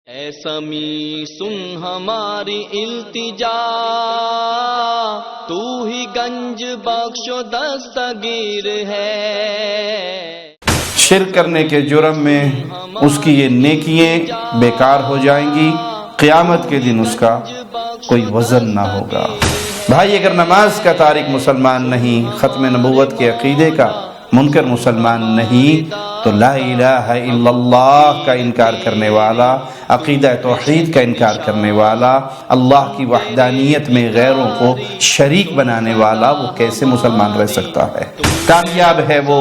اے سمیع سن ہماری التجا، تو ہی گنج بخش و دستگیر ہے۔ شرک کرنے کے جرم میں اس کی یہ نیکیاں بیکار ہو جائیں گی، قیامت کے دن اس کا کوئی وزن نہ ہوگا۔ بھائی، اگر نماز کا تارک مسلمان نہیں، ختم نبوت کے عقیدے کا منکر مسلمان نہیں، تو لا الہ الا اللہ کا انکار کرنے والا، عقیدہ توحید کا انکار کرنے والا، اللہ کی وحدانیت میں غیروں کو شریک بنانے والا، وہ کیسے مسلمان رہ سکتا ہے؟ کامیاب ہے وہ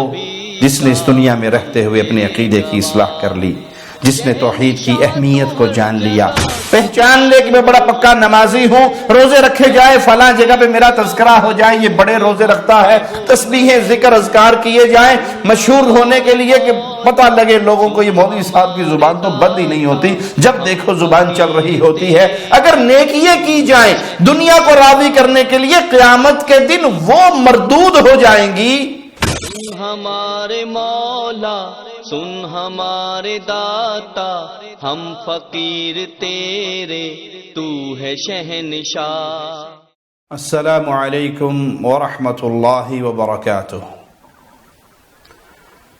جس نے اس دنیا میں رہتے ہوئے اپنے عقیدے کی اصلاح کر لی، جس نے توحید کی اہمیت کو جان لیا، پہچان لے کہ میں بڑا پکا نمازی ہوں، روزے رکھے جائے، فلاں جگہ پہ میرا تذکرہ ہو جائے، یہ بڑے روزے رکھتا ہے، تسبیحیں ذکر اذکار کیے جائیں، مشہور ہونے کے لیے کہ پتہ لگے لوگوں کو یہ مولوی صاحب کی زبان تو بند ہی نہیں ہوتی، جب دیکھو زبان چل رہی ہوتی ہے۔ اگر نیکیاں کی جائیں دنیا کو راضی کرنے کے لیے، قیامت کے دن وہ مردود ہو جائیں گی۔ سن ہمارے مولا، سن ہمارے داتا، ہم فقیر تیرے، تو ہے شہنشاہ۔ السلام علیکم ورحمۃ اللہ وبرکاتہ۔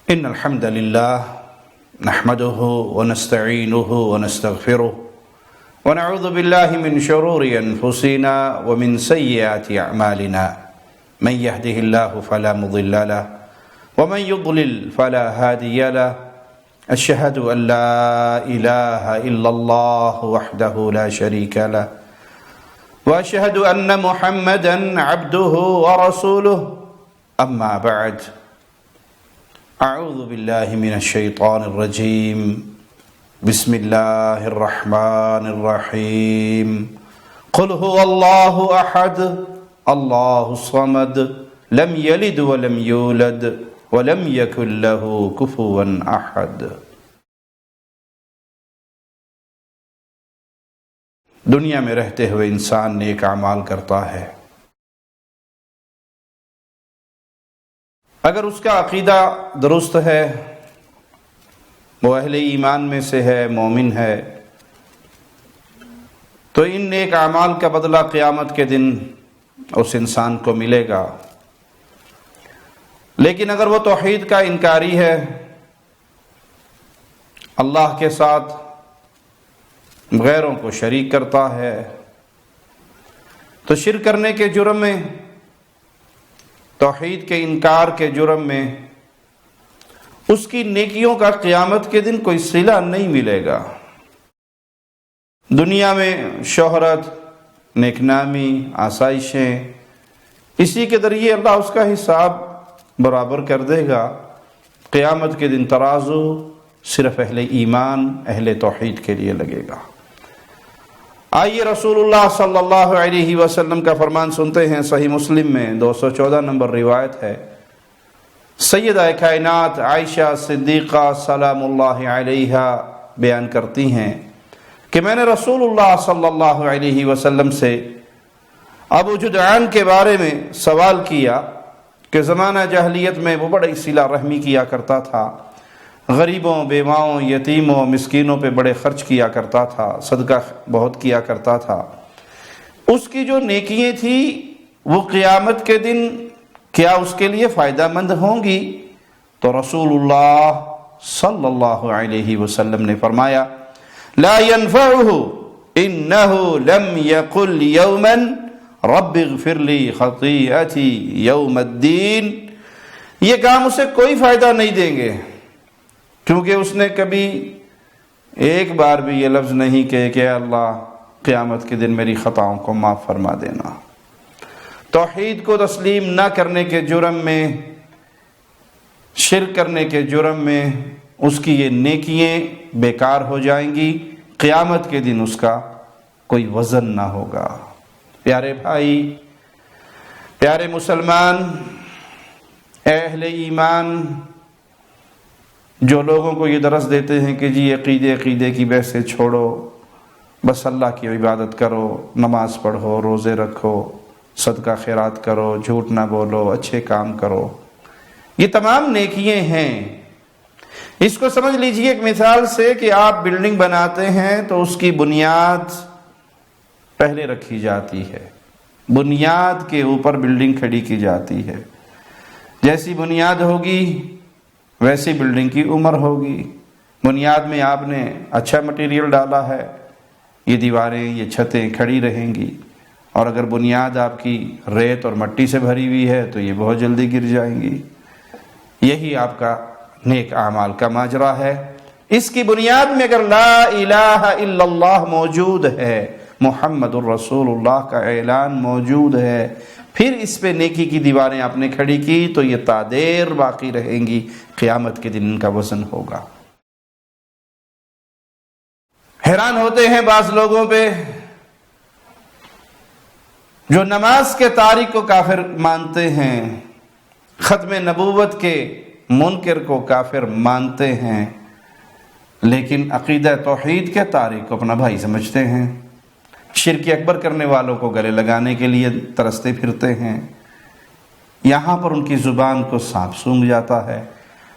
ان الحمد للہ نحمده ونستعینه ونستغفره ونعوذ باللہ من شرور انفسنا ومن سیئات اعمالنا، من يهده الله فلا مضل له ومن يضلل فلا هادي له، أشهد أن لا إله إلا الله وحده لا شريك له، وأشهد أن محمدا عبده ورسوله، أما بعد، أعوذ بالله من الشيطان الرجيم، بسم الله الرحمن الرحيم، قل هو الله أحد الله الصمد لم يلد ولم يولد وَلَمْ يَكُنْ لَهُ كُفُوًا أَحَدٌ۔ دنیا میں رہتے ہوئے انسان نیک اعمال کرتا ہے، اگر اس کا عقیدہ درست ہے، وہ اہل ایمان میں سے ہے، مومن ہے، تو ان نیک اعمال کا بدلہ قیامت کے دن اس انسان کو ملے گا۔ لیکن اگر وہ توحید کا انکاری ہے، اللہ کے ساتھ غیروں کو شریک کرتا ہے، تو شرک کرنے کے جرم میں، توحید کے انکار کے جرم میں اس کی نیکیوں کا قیامت کے دن کوئی صلہ نہیں ملے گا۔ دنیا میں شہرت، نیک نامی، آسائشیں، اسی کے ذریعے اللہ اس کا حساب برابر کر دے گا۔ قیامت کے دن ترازو صرف اہل ایمان، اہل توحید کے لیے لگے گا۔ آئیے رسول اللہ صلی اللہ علیہ وسلم کا فرمان سنتے ہیں، صحیح مسلم میں 214 نمبر روایت ہے۔ سیدہ کائنات عائشہ صدیقہ سلام اللہ علیہا بیان کرتی ہیں کہ میں نے رسول اللہ صلی اللہ علیہ وسلم سے ابو جدعان کے بارے میں سوال کیا کہ زمانہ جاہلیت میں وہ بڑی صلہ رحمی کیا کرتا تھا، غریبوں، بیواؤں، یتیموں، مسکینوں پہ بڑے خرچ کیا کرتا تھا، صدقہ بہت کیا کرتا تھا۔ اس کی جو نیکیاں تھیں وہ قیامت کے دن کیا اس کے لیے فائدہ مند ہوں گی؟ تو رسول اللہ صلی اللہ علیہ وسلم نے فرمایا، لا ينفعه انه لم يقل يوما رب اغفر لی خطیئتی یوم الدین۔ یہ کام اسے کوئی فائدہ نہیں دیں گے، کیونکہ اس نے کبھی ایک بار بھی یہ لفظ نہیں کہے کہ اللہ قیامت کے دن میری خطاؤں کو معاف فرما دینا۔ توحید کو تسلیم نہ کرنے کے جرم میں، شرک کرنے کے جرم میں اس کی یہ نیکیاں بیکار ہو جائیں گی، قیامت کے دن اس کا کوئی وزن نہ ہوگا۔ پیارے بھائی، پیارے مسلمان، اہل ایمان جو لوگوں کو یہ درس دیتے ہیں کہ جی عقیدے کی بحثیں چھوڑو، بس اللہ کی عبادت کرو، نماز پڑھو، روزے رکھو، صدقہ خیرات کرو، جھوٹ نہ بولو، اچھے کام کرو، یہ تمام نیکیاں ہیں، اس کو سمجھ لیجئے ایک مثال سے کہ آپ بلڈنگ بناتے ہیں تو اس کی بنیاد پہلے رکھی جاتی ہے، بنیاد کے اوپر بلڈنگ کھڑی کی جاتی ہے، جیسی بنیاد ہوگی ویسی بلڈنگ کی عمر ہوگی۔ بنیاد میں آپ نے اچھا مٹیریل ڈالا ہے، یہ دیواریں یہ چھتیں کھڑی رہیں گی، اور اگر بنیاد آپ کی ریت اور مٹی سے بھری ہوئی ہے تو یہ بہت جلدی گر جائیں گی۔ یہی آپ کا نیک اعمال کا ماجرا ہے۔ اس کی بنیاد میں اگر لا الہ الا اللہ موجود ہے، محمد الرسول اللہ کا اعلان موجود ہے، پھر اس پہ نیکی کی دیواریں آپ نے کھڑی کی تو یہ تادیر باقی رہیں گی، قیامت کے دن ان کا وزن ہوگا۔ حیران ہوتے ہیں بعض لوگوں پہ جو نماز کے تارک کو کافر مانتے ہیں، ختم نبوت کے منکر کو کافر مانتے ہیں، لیکن عقیدہ توحید کے تارک کو اپنا بھائی سمجھتے ہیں، شرک اکبر کرنے والوں کو گلے لگانے کے لیے ترستے پھرتے ہیں۔ یہاں پر ان کی زبان کو سانپ سونگھ جاتا ہے۔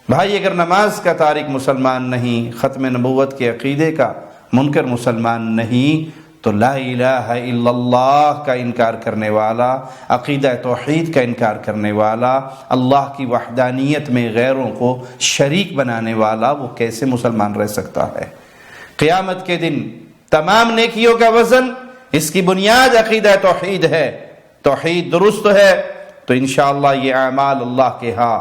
بھائی اگر نماز کا تارک مسلمان نہیں، ختم نبوت کے عقیدے کا منکر مسلمان نہیں، تو لا الہ الا اللہ کا انکار کرنے والا، عقیدہ توحید کا انکار کرنے والا، اللہ کی وحدانیت میں غیروں کو شریک بنانے والا، وہ کیسے مسلمان رہ سکتا ہے؟ قیامت کے دن تمام نیکیوں کا وزن، اس کی بنیاد عقیدہ توحید ہے، توحید درست ہے تو انشاءاللہ یہ اعمال اللہ کے ہاں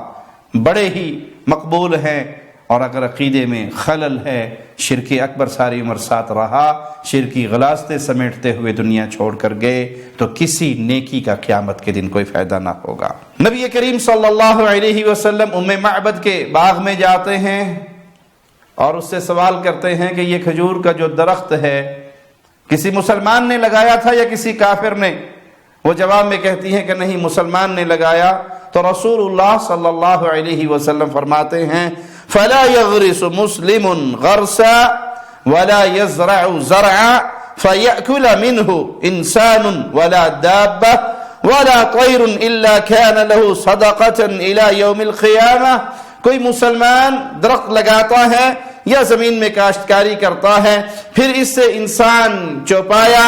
بڑے ہی مقبول ہیں، اور اگر عقیدے میں خلل ہے، شرک اکبر ساری عمر ساتھ رہا، شرکی غلاستے سمیٹتے ہوئے دنیا چھوڑ کر گئے، تو کسی نیکی کا قیامت کے دن کوئی فائدہ نہ ہوگا۔ نبی کریم صلی اللہ علیہ وسلم ام معبد کے باغ میں جاتے ہیں اور اس سے سوال کرتے ہیں کہ یہ کھجور کا جو درخت ہے کسی مسلمان نے لگایا تھا یا کسی کافر نے؟ وہ جواب میں کہتی ہیں کہ نہیں، مسلمان نے لگایا۔ تو رسول اللہ صلی اللہ علیہ وسلم فرماتے ہیں فَلَا يَغْرِسُ مُسْلِمٌ غَرْسًا وَلَا يَزْرَعُ زَرْعًا فَيَأْكُلَ مِنْهُ إِنسَانٌ وَلَا دَابَّةٌ وَلَا طَيْرٌ إِلَّا كَانَ لَهُ صَدَقَةً إِلَى يَوْمِ الْقِيَامَةِ۔ کوئی مسلمان درخت لگاتا ہے یا زمین میں کاشتکاری کرتا ہے، پھر اس سے انسان چوپایا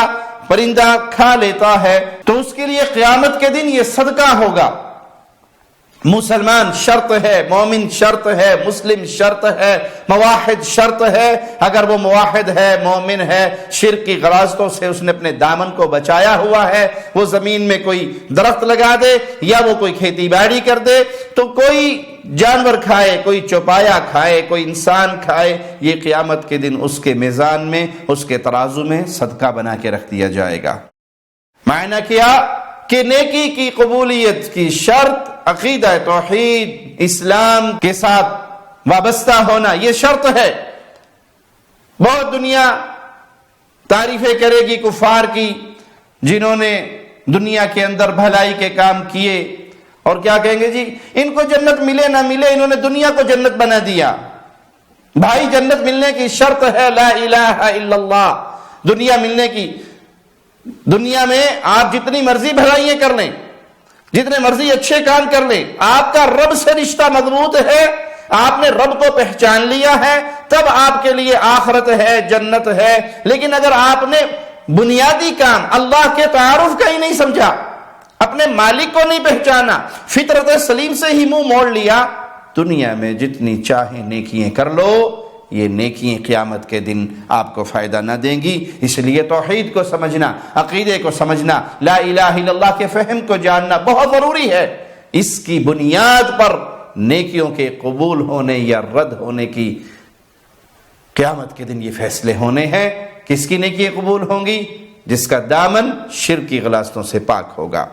پرندہ کھا لیتا ہے، تو اس کے لیے قیامت کے دن یہ صدقہ ہوگا۔ مسلمان شرط ہے، مومن شرط ہے، مسلم شرط ہے، موحد شرط ہے۔ اگر وہ موحد ہے، مومن ہے، شرک کی غلاظتوں سے اس نے اپنے دامن کو بچایا ہوا ہے، وہ زمین میں کوئی درخت لگا دے یا وہ کوئی کھیتی باڑی کر دے، تو کوئی جانور کھائے، کوئی چوپایا کھائے، کوئی انسان کھائے، یہ قیامت کے دن اس کے میزان میں، اس کے ترازو میں صدقہ بنا کے رکھ دیا جائے گا۔ معنی کیا کہ نیکی کی قبولیت کی شرط عقیدہ توحید، اسلام کے ساتھ وابستہ ہونا، یہ شرط ہے۔ بہت دنیا تعریفیں کرے گی کفار کی، جنہوں نے دنیا کے اندر بھلائی کے کام کیے، اور کیا کہیں گے؟ جی ان کو جنت ملے نہ ملے، انہوں نے دنیا کو جنت بنا دیا۔ بھائی جنت ملنے کی شرط ہے لا الہ الا اللہ۔ دنیا ملنے کی، دنیا میں آپ جتنی مرضی بھلائیاں کر لیں، جتنے مرضی اچھے کام کر لیں، آپ کا رب سے رشتہ مضبوط ہے، آپ نے رب کو پہچان لیا ہے، تب آپ کے لیے آخرت ہے، جنت ہے۔ لیکن اگر آپ نے بنیادی کام اللہ کے تعارف کا ہی نہیں سمجھا، اپنے مالک کو نہیں پہچانا، فطرت سلیم سے ہی منہ موڑ لیا، دنیا میں جتنی چاہے نیکیاں کر لو، یہ نیکیاں قیامت کے دن آپ کو فائدہ نہ دیں گی۔ اس لیے توحید کو سمجھنا، عقیدے کو سمجھنا، لا الہ الا اللہ کے فہم کو جاننا بہت ضروری ہے۔ اس کی بنیاد پر نیکیوں کے قبول ہونے یا رد ہونے کی قیامت کے دن یہ فیصلے ہونے ہیں۔ کس کی نیکیاں قبول ہوں گی؟ جس کا دامن شرک کی غلاظتوں سے پاک ہوگا۔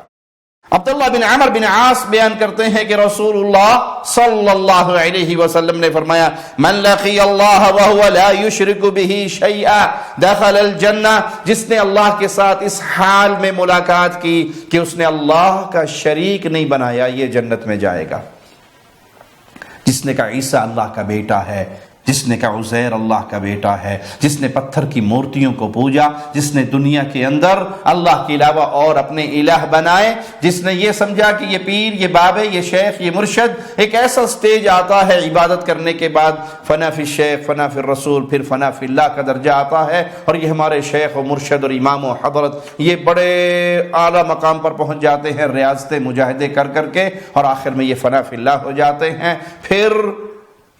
عبداللہ بن عمر بن عاص بیان کرتے ہیں کہ رسول اللہ صلی اللہ علیہ وسلم نے فرمایا من لقی اللہ وهو لا يشرک به شیئا دخل الجنہ، جس نے اللہ کے ساتھ اس حال میں ملاقات کی کہ اس نے اللہ کا شریک نہیں بنایا، یہ جنت میں جائے گا۔ جس نے کہا عیسیٰ اللہ کا بیٹا ہے، جس نے کہا عزیر اللہ کا بیٹا ہے، جس نے پتھر کی مورتیوں کو پوجا، جس نے دنیا کے اندر اللہ کے علاوہ اور اپنے الہ بنائے، جس نے یہ سمجھا کہ یہ پیر، یہ بابے، یہ شیخ، یہ مرشد ایک ایسا سٹیج آتا ہے عبادت کرنے کے بعد فنا فی الشیخ، فنا فی الرسول، پھر فنا فی اللہ کا درجہ آتا ہے، اور یہ ہمارے شیخ و مرشد اور امام و حضرت یہ بڑے اعلیٰ مقام پر پہنچ جاتے ہیں ریاضتیں مجاہدے کر کر کے، اور آخر میں یہ فنا فی اللہ ہو جاتے ہیں، پھر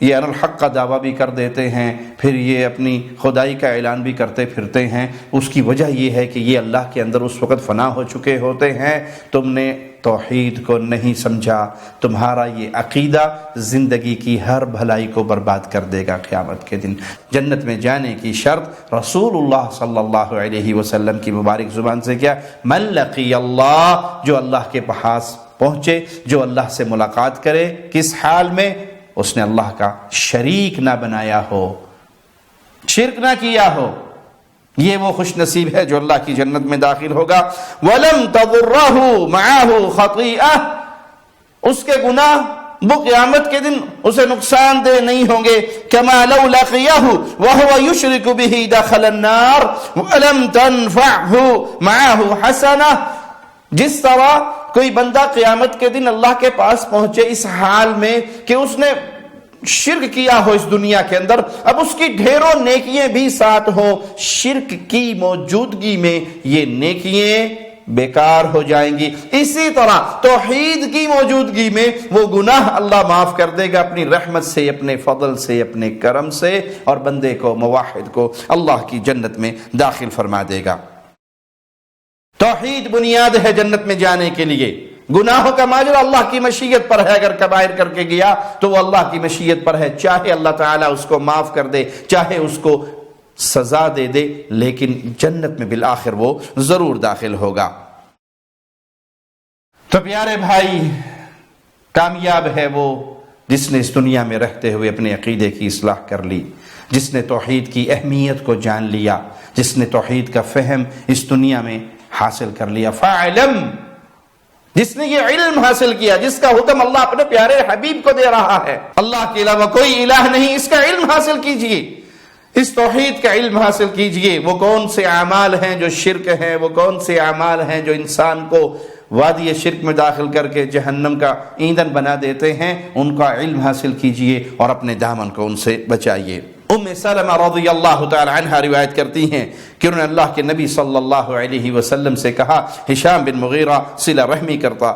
یہ ان الحق کا دعویٰ بھی کر دیتے ہیں، پھر یہ اپنی خدائی کا اعلان بھی کرتے پھرتے ہیں۔ اس کی وجہ یہ ہے کہ یہ اللہ کے اندر اس وقت فنا ہو چکے ہوتے ہیں۔ تم نے توحید کو نہیں سمجھا، تمہارا یہ عقیدہ زندگی کی ہر بھلائی کو برباد کر دے گا قیامت کے دن۔ جنت میں جانے کی شرط رسول اللہ صلی اللہ علیہ وسلم کی مبارک زبان سے کیا؟ من لقی اللہ، جو اللہ کے پاس پہنچے، جو اللہ سے ملاقات کرے، کس حال میں؟ اس نے اللہ کا شریک نہ بنایا ہو، شرک نہ کیا ہو، یہ وہ خوش نصیب ہے جو اللہ کی جنت میں داخل ہوگا۔ وَلَمْ تَضُرَّهُ مَعَهُ خَطِيئَةٌ، اس کے گناہ وہ قیامت کے دن اسے نقصان دہ نہیں ہوں گے۔ كَمَا لَوْ لَقِيَهُ وَهُوَ يُشْرِكُ بِهِ دَخَلَ النَّارِ وَلَمْ تَنْفَعْهُ مَعَهُ حَسَنَةٌ، جس طرح کوئی بندہ قیامت کے دن اللہ کے پاس پہنچے اس حال میں کہ اس نے شرک کیا ہو اس دنیا کے اندر، اب اس کی ڈھیروں نیکیاں بھی ساتھ ہوں، شرک کی موجودگی میں یہ نیکیاں بیکار ہو جائیں گی۔ اسی طرح توحید کی موجودگی میں وہ گناہ اللہ معاف کر دے گا اپنی رحمت سے، اپنے فضل سے، اپنے کرم سے، اور بندے کو، موحد کو اللہ کی جنت میں داخل فرما دے گا۔ توحید بنیاد ہے جنت میں جانے کے لیے۔ گناہوں کا ماجرا اللہ کی مشیت پر ہے، اگر کبائر کر کے گیا تو وہ اللہ کی مشیت پر ہے، چاہے اللہ تعالیٰ اس کو معاف کر دے، چاہے اس کو سزا دے دے، لیکن جنت میں بالآخر وہ ضرور داخل ہوگا۔ تو پیارے بھائی، کامیاب ہے وہ جس نے اس دنیا میں رہتے ہوئے اپنے عقیدے کی اصلاح کر لی، جس نے توحید کی اہمیت کو جان لیا، جس نے توحید کا فہم اس دنیا میں حاصل کر لیا۔ فَعْلَمْ، جس نے یہ علم حاصل کیا، جس کا حکم اللہ اپنے پیارے حبیب کو دے رہا ہے، اللہ کے علاوہ کوئی الہ نہیں، اس کا علم حاصل کیجئے، اس توحید کا علم حاصل کیجئے۔ وہ کون سے اعمال ہیں جو شرک ہیں، وہ کون سے اعمال ہیں جو انسان کو وادی شرک میں داخل کر کے جہنم کا ایندھن بنا دیتے ہیں، ان کا علم حاصل کیجئے اور اپنے دامن کو ان سے بچائیے۔ ام سلمہ رضی اللہ تعالی عنہ روایت کرتی ہیں کہ انہوں نے اللہ کے نبی صلی اللہ علیہ وسلم سے کہا، ہشام بن مغیرہ صلہ رحمی کرتا،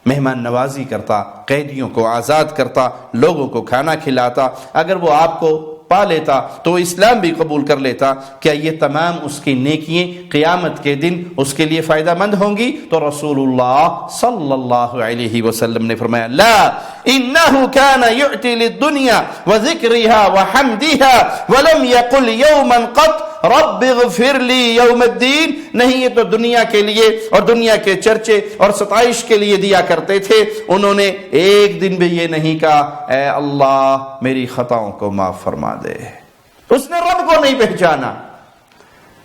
مہمان نوازی کرتا، قیدیوں کو آزاد کرتا، لوگوں کو کھانا کھلاتا، اگر وہ آپ کو پا لیتا تو اسلام بھی قبول کر لیتا، کیا یہ تمام اس کی نیکییں قیامت کے دن اس کے لیے فائدہ مند ہوں گی؟ تو رسول اللہ صلی اللہ علیہ وسلم نے فرمایا، لا انہو کان یعطی للدنیا وذکرها وحمدها ولم یقل یوما قط رب اغفر لی یوم الدین، نہیں، یہ تو دنیا کے لیے اور دنیا کے چرچے اور ستائش کے لیے دیا کرتے تھے، انہوں نے ایک دن بھی یہ نہیں کہا اے اللہ میری خطاؤں کو معاف فرما دے۔ اس نے رب کو نہیں پہچانا،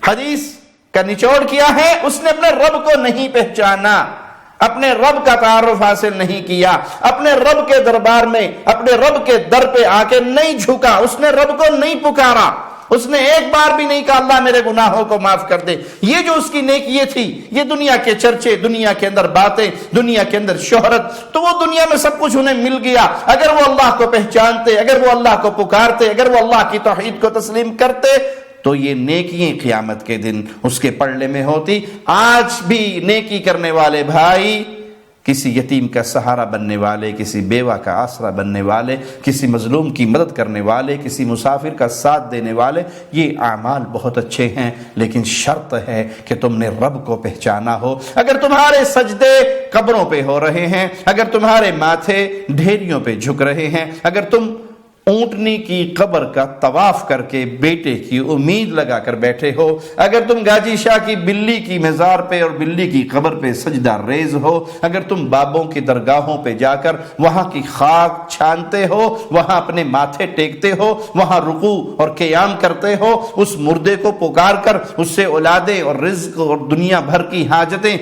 حدیث کا نچوڑ کیا ہے، اس نے اپنے رب کو نہیں پہچانا، اپنے رب کا تعارف حاصل نہیں کیا، اپنے رب کے دربار میں، اپنے رب کے در پہ آ کے نہیں جھکا، اس نے رب کو نہیں پکارا، اس نے ایک بار بھی نہیں کہا اللہ میرے گناہوں کو معاف کر دے۔ یہ جو اس کی نیکی تھی، یہ دنیا کے چرچے، دنیا کے اندر باتیں، دنیا کے اندر شہرت، تو وہ دنیا میں سب کچھ انہیں مل گیا۔ اگر وہ اللہ کو پہچانتے، اگر وہ اللہ کو پکارتے، اگر وہ اللہ کی توحید کو تسلیم کرتے تو یہ نیکیاں قیامت کے دن اس کے پلڑے میں ہوتی۔ آج بھی نیکی کرنے والے بھائی، کسی یتیم کا سہارا بننے والے، کسی بیوہ کا آسرا بننے والے، کسی مظلوم کی مدد کرنے والے، کسی مسافر کا ساتھ دینے والے، یہ اعمال بہت اچھے ہیں، لیکن شرط ہے کہ تم نے رب کو پہچانا ہو۔ اگر تمہارے سجدے قبروں پہ ہو رہے ہیں، اگر تمہارے ماتھے ڈھیریوں پہ جھک رہے ہیں، اگر تم اونٹنی کی قبر کا طواف کر کے بیٹے کی امید لگا کر بیٹھے ہو، اگر تم گاجی شاہ کی بلی کی مزار پہ اور بلی کی قبر پہ سجدہ ریز ہو، اگر تم بابوں کی درگاہوں پہ جا کر وہاں کی خاک چھانتے ہو، وہاں اپنے ماتھے ٹیکتے ہو، وہاں رکوع اور قیام کرتے ہو، اس مردے کو پکار کر اس سے اولادیں اور رزق اور دنیا بھر کی حاجتیں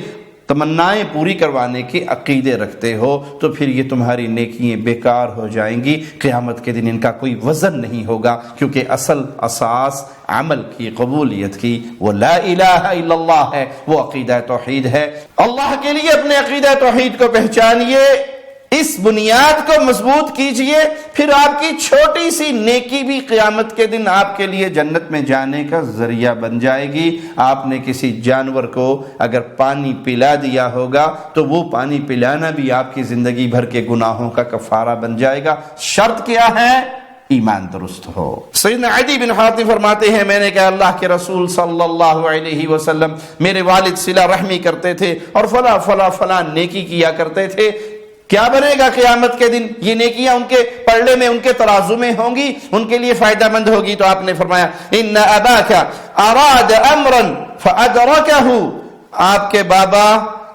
تمنائیں پوری کروانے کے عقیدے رکھتے ہو تو پھر یہ تمہاری نیکیاں بیکار ہو جائیں گی، قیامت کے دن ان کا کوئی وزن نہیں ہوگا، کیونکہ اصل اساس عمل کی قبولیت کی وہ لا الہ الا اللہ ہے، وہ عقیدہ توحید ہے۔ اللہ کے لیے اپنے عقیدہ توحید کو پہچانیے، اس بنیاد کو مضبوط کیجئے، پھر آپ کی چھوٹی سی نیکی بھی قیامت کے دن آپ کے لیے جنت میں جانے کا ذریعہ بن جائے گی۔ آپ نے کسی جانور کو اگر پانی پلا دیا ہوگا تو وہ پانی پلانا بھی آپ کی زندگی بھر کے گناہوں کا کفارہ بن جائے گا۔ شرط کیا ہے؟ ایمان درست ہو۔ سیدنا عدی بن حاتم فرماتے ہیں میں نے کہا اللہ کے رسول صلی اللہ علیہ وسلم میرے والد صلہ رحمی کرتے تھے اور فلاں فلاں فلاں نیکی کیا کرتے تھے، کیا بنے گا قیامت کے دن؟ یہ نیکیاں ان کے پلڑے میں، ان کے ترازو میں ہوں گی، ان کے لیے فائدہ مند ہوگی۔ تو آپ نے فرمایا ان اباک اراد امرا فادرکہ، آپ کے بابا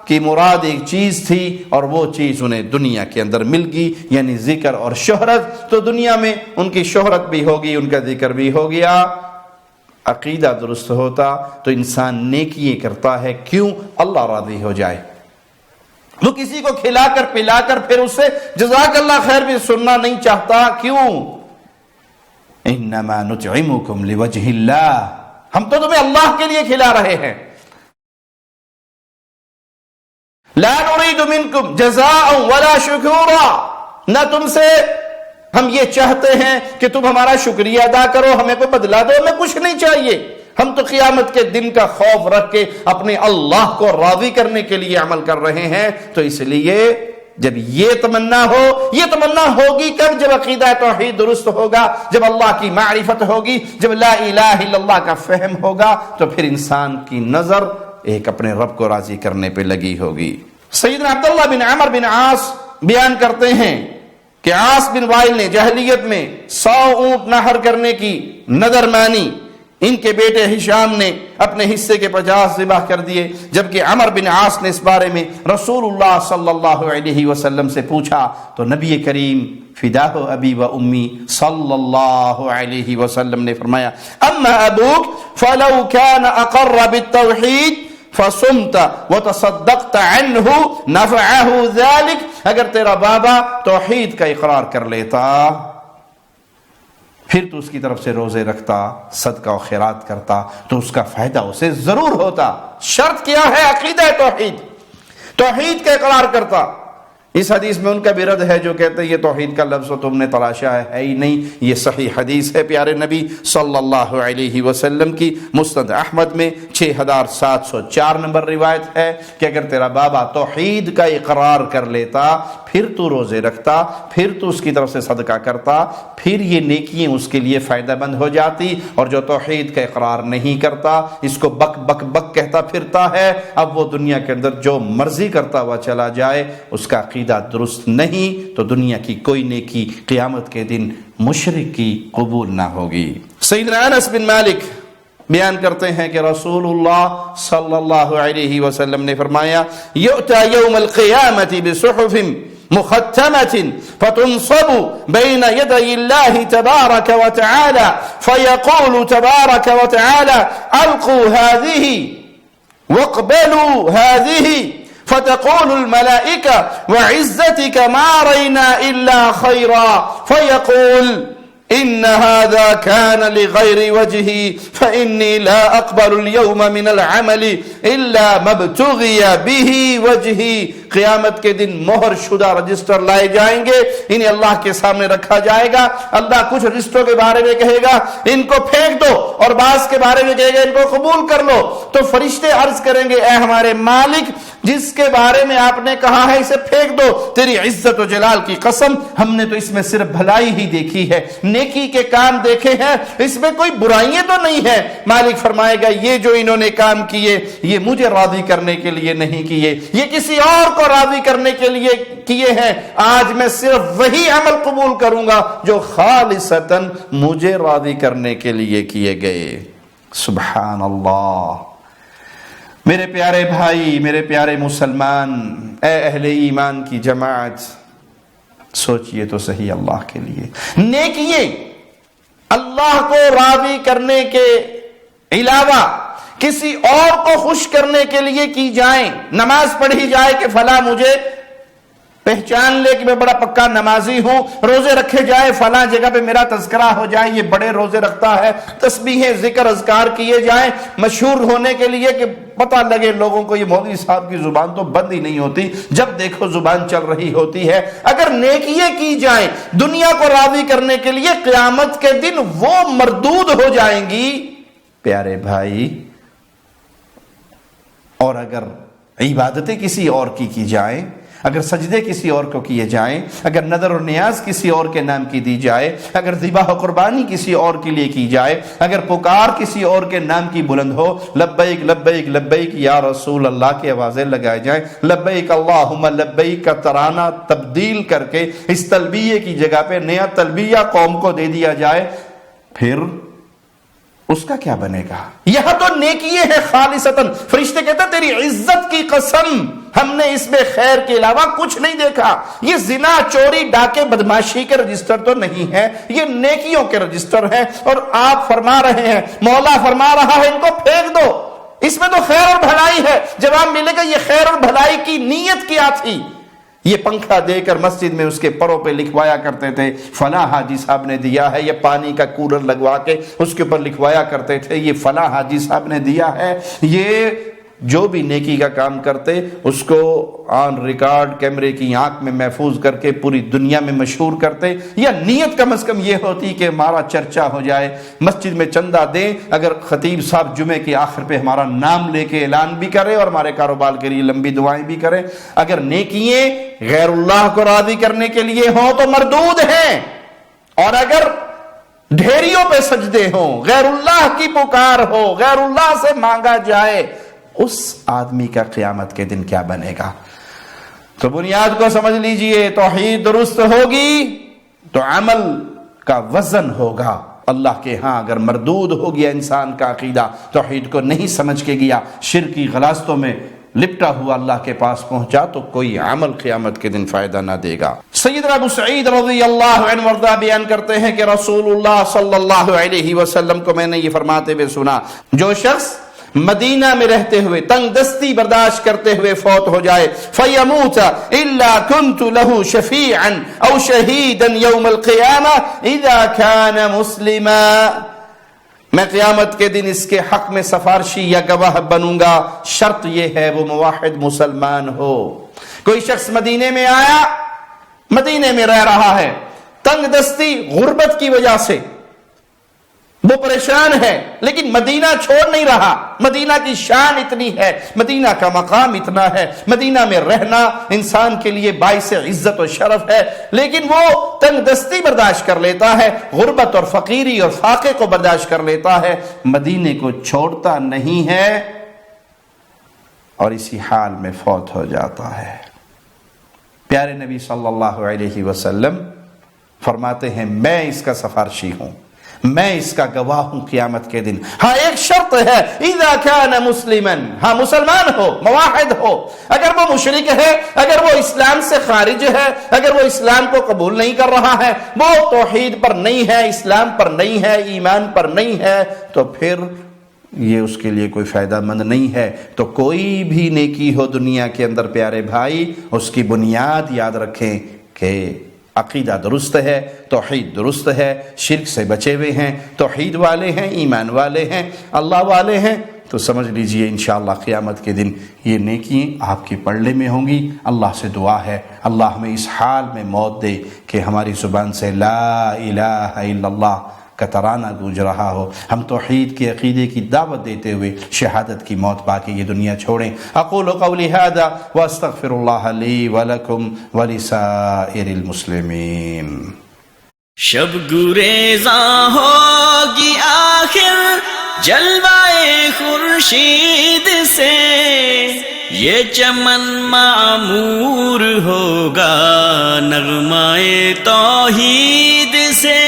کی مراد ایک چیز تھی اور وہ چیز انہیں دنیا کے اندر مل گئی، یعنی ذکر اور شہرت، تو دنیا میں ان کی شہرت بھی ہوگی، ان کا ذکر بھی ہو گیا۔ عقیدہ درست ہوتا تو انسان نیکیاں کرتا ہے، کیوں؟ اللہ راضی ہو جائے۔ وہ کسی کو کھلا کر پلا کر پھر اس سے جزاک اللہ خیر بھی سننا نہیں چاہتا، کیوں؟ انما نطعمکم لوجہ اللہ، ہم تو تمہیں اللہ کے لیے کھلا رہے ہیں۔ لا نريد منکم جزاء ولا شکورا، نہ تم سے ہم یہ چاہتے ہیں کہ تم ہمارا شکریہ ادا کرو، ہمیں کوئی بدلہ دو، ہمیں کچھ نہیں چاہیے۔ ہم تو قیامت کے دن کا خوف رکھ کے اپنے اللہ کو راضی کرنے کے لیے عمل کر رہے ہیں۔ تو اس لیے جب یہ تمنا ہو، یہ تمنا ہوگی کب؟ جب عقیدہ توحید درست ہوگا، جب اللہ کی معرفت ہوگی، جب لا الہ الا اللہ کا فہم ہوگا، تو پھر انسان کی نظر ایک اپنے رب کو راضی کرنے پہ لگی ہوگی۔ سیدنا عبداللہ بن عمر بن عاص بیان کرتے ہیں کہ عاص بن وائل نے جاہلیت میں 100 اونٹ نہر کرنے کی نذر مانی، ان کے بیٹے ہشام نے اپنے حصے کے 50 ذبح کر دیے، جبکہ عمر بن عاص نے اس بارے میں رسول اللہ صلی اللہ علیہ وسلم سے پوچھا تو نبی کریم فداہ ابی و امی صلی اللہ علیہ وسلم نے فرمایا اما ابوک فلو كان اقر بالتوحید فصمت وتصدقت عنہ نفعہ ذلك، اگر تیرا بابا توحید کا اقرار کر لیتا پھر تو اس کی طرف سے روزے رکھتا، صدقہ و خیرات کرتا تو اس کا فائدہ اسے ضرور ہوتا۔ شرط کیا ہے؟ عقیدہ توحید، توحید کا اقرار کرتا۔ اس حدیث میں ان کا بھی رد ہے جو کہتے ہیں یہ توحید کا لفظ تم نے تلاشا ہے ہی نہیں، یہ صحیح حدیث ہے پیارے نبی صلی اللہ علیہ وسلم کی۔ مسند احمد میں 6704 نمبر روایت ہے کہ اگر تیرا بابا توحید کا اقرار کر لیتا پھر تو روزے رکھتا، پھر تو اس کی طرف سے صدقہ کرتا، پھر یہ نیکیاں اس کے لیے فائدہ مند ہو جاتی۔ اور جو توحید کا اقرار نہیں کرتا، اس کو بک بک بک کہتا پھرتا ہے، اب وہ دنیا کے اندر جو مرضی کرتا ہوا چلا جائے، اس کا عقیدہ درست نہیں تو دنیا کی کوئی نیکی قیامت کے دن مشرک کی قبول نہ ہوگی۔ سیدنا انس بن مالک بیان کرتے ہیں کہ رسول اللہ صلی اللہ علیہ وسلم نے فرمایا یؤتی یوم القیامت بصحف مختمة فتنصب بين يدي الله تبارك وتعالى فيقول تبارك وتعالى ألقوا هذه واقبلوا هذه فتقول الملائكة وعزتك ما رينا إلا خيرا فيقول إن هذا كان لغير وجهي فإني لا أقبل اليوم من العمل إلا ما ابتغي به وجهي۔ قیامت کے دن مہر شدہ رجسٹر لائے جائیں گے، انہیں اللہ کے سامنے رکھا جائے گا۔ اللہ کچھ رشتوں کے بارے میں کہے گا ان کو پھینک دو، اور بعض کے بارے میں کہے گا ان کو قبول کر لو۔ تو فرشتے عرض کریں گے اے ہمارے مالک، جس کے بارے میں آپ نے کہا ہے اسے پھینک دو، تیری عزت و جلال کی قسم ہم نے تو اس میں صرف بھلائی ہی دیکھی ہے، نیکی کے کام دیکھے ہیں، اس میں کوئی برائیاں تو نہیں ہے۔ مالک فرمائے گا یہ جو انہوں نے کام کیے یہ مجھے راضی کرنے کے لیے نہیں کیے، یہ کسی اور کو راضی کرنے کے لیے کیے ہیں۔ آج میں صرف وہی عمل قبول کروں گا جو خالصتاً مجھے راضی کرنے کے لیے کیے گئے۔ سبحان اللہ۔ میرے پیارے بھائی، میرے پیارے مسلمان، اے اہل ایمان کی جماعت، سوچئے تو صحیح اللہ کے لیے نیکیے اللہ کو راضی کرنے کے علاوہ کسی اور کو خوش کرنے کے لیے کی جائیں. نماز پڑھی جائے کہ فلاں مجھے پہچان لے کہ میں بڑا پکا نمازی ہوں. روزے رکھے جائے فلاں جگہ پہ میرا تذکرہ ہو جائے یہ بڑے روزے رکھتا ہے. تسبیحیں ذکر اذکار کیے جائیں مشہور ہونے کے لیے کہ پتہ لگے لوگوں کو یہ مولوی صاحب کی زبان تو بند ہی نہیں ہوتی, جب دیکھو زبان چل رہی ہوتی ہے. اگر نیکیاں کی جائیں دنیا کو راضی کرنے کے لیے قیامت کے دن وہ مردود ہو جائیں گی پیارے بھائی. اور اگر عبادتیں کسی اور کی جائیں, اگر سجدے کسی اور کو کیے جائیں, اگر نظر و نیاز کسی اور کے نام کی دی جائے, اگر ذبح و قربانی کسی اور کے لیے کی جائے, اگر پکار کسی اور کے نام کی بلند ہو, لبیک لبیک لبیک یا رسول اللہ کی آوازیں لگائے جائیں, لبیک اللہم لبیک کا ترانہ تبدیل کر کے اس تلبیہ کی جگہ پہ نیا تلبیہ قوم کو دے دیا جائے, پھر اس کا کیا بنے گا؟ یہاں تو نیکیے ہے خالصتاً. فرشتے کہتے ہیں تیری عزت کی قسم ہم نے اس میں خیر کے علاوہ کچھ نہیں دیکھا. یہ زنا چوری ڈاکے بدماشی کے رجسٹر تو نہیں ہے, یہ نیکیوں کے رجسٹر ہیں. اور آپ فرما رہے ہیں, مولا فرما رہا ہے ان کو پھینک دو, اس میں تو خیر اور بھلائی ہے. جواب ملے گا یہ خیر اور بھلائی کی نیت کیا تھی. یہ پنکھا دے کر مسجد میں اس کے پروں پہ لکھوایا کرتے تھے فلاں حاجی صاحب نے دیا ہے, یہ پانی کا کولر لگوا کے اس کے اوپر لکھوایا کرتے تھے یہ فلاں حاجی صاحب نے دیا ہے. یہ جو بھی نیکی کا کام کرتے اس کو آن ریکارڈ کیمرے کی آنکھ میں محفوظ کر کے پوری دنیا میں مشہور کرتے. یا نیت کم از کم یہ ہوتی کہ ہمارا چرچا ہو جائے, مسجد میں چندہ دیں, اگر خطیب صاحب جمعے کے آخر پہ ہمارا نام لے کے اعلان بھی کرے اور ہمارے کاروبار کے لیے لمبی دعائیں بھی کریں. اگر نیکییں غیر اللہ کو راضی کرنے کے لیے ہوں تو مردود ہیں, اور اگر ڈھیریوں پہ سجدے ہوں, غیر اللہ کی پکار ہو, غیر اللہ سے مانگا جائے, اس آدمی کا قیامت کے دن کیا بنے گا؟ تو بنیاد کو سمجھ لیجئے, توحید درست ہوگی تو عمل کا وزن ہوگا. اللہ کے ہاں اگر مردود ہو گیا انسان کا عقیدہ, توحید کو نہیں سمجھ کے گیا, شرکی غلاستوں میں لپٹا ہوا اللہ کے پاس پہنچا, تو کوئی عمل قیامت کے دن فائدہ نہ دے گا. سیدنا ابو سعید رضی اللہ عنہ وارضہ بیان کرتے ہیں کہ رسول اللہ صلی اللہ علیہ وسلم کو میں نے یہ فرماتے ہوئے سنا, جو شخص مدینہ میں رہتے ہوئے تنگ دستی برداشت کرتے ہوئے فوت ہو جائے, فَيَمُوتَ إِلَّا كُنْتُ لَهُ شَفِيعًا أَوْ شَهِيدًا يَوْمَ الْقِيَامَةِ إِذَا كَانَ مُسْلِمًا, میں قیامت کے دن اس کے حق میں سفارشی یا گواہ بنوں گا, شرط یہ ہے وہ موحد مسلمان ہو. کوئی شخص مدینے میں آیا, مدینے میں رہ رہا ہے, تنگ دستی غربت کی وجہ سے وہ پریشان ہے, لیکن مدینہ چھوڑ نہیں رہا. مدینہ کی شان اتنی ہے, مدینہ کا مقام اتنا ہے, مدینہ میں رہنا انسان کے لیے باعث عزت و شرف ہے, لیکن وہ تنگ دستی برداشت کر لیتا ہے, غربت اور فقیری اور فاقے کو برداشت کر لیتا ہے, مدینے کو چھوڑتا نہیں ہے, اور اسی حال میں فوت ہو جاتا ہے. پیارے نبی صلی اللہ علیہ وسلم فرماتے ہیں میں اس کا سفارشی ہوں, میں اس کا گواہ ہوں قیامت کے دن. ہاں ایک شرط ہے, اذا کان مسلما, ہاں مسلمان ہو, موحد ہو. اگر وہ مشرک ہے, اگر وہ اسلام سے خارج ہے, اگر وہ اسلام کو قبول نہیں کر رہا ہے, وہ توحید پر نہیں ہے, اسلام پر نہیں ہے, ایمان پر نہیں ہے, تو پھر یہ اس کے لیے کوئی فائدہ مند نہیں ہے. تو کوئی بھی نیکی ہو دنیا کے اندر پیارے بھائی, اس کی بنیاد یاد رکھیں کہ عقیدہ درست ہے, توحید درست ہے, شرک سے بچے ہوئے ہیں, توحید والے ہیں, ایمان والے ہیں, اللہ والے ہیں, تو سمجھ لیجئے انشاءاللہ قیامت کے دن یہ نیکیاں آپ کے پلڑے میں ہوں گی. اللہ سے دعا ہے اللہ ہمیں اس حال میں موت دے کہ ہماری زبان سے لا الہ الا اللہ کا ترانہ گونج رہا ہو, ہم توحید کے عقیدے کی دعوت دیتے ہوئے شہادت کی موت پا کے یہ دنیا چھوڑیں. اقول قولی ھذا واستغفر اللہ لی ولکم ولسائر المسلمین. شب گریزاں ہوگی آخر جلوائے خورشید سے, یہ چمن معمور ہوگا نغمہ توحید سے.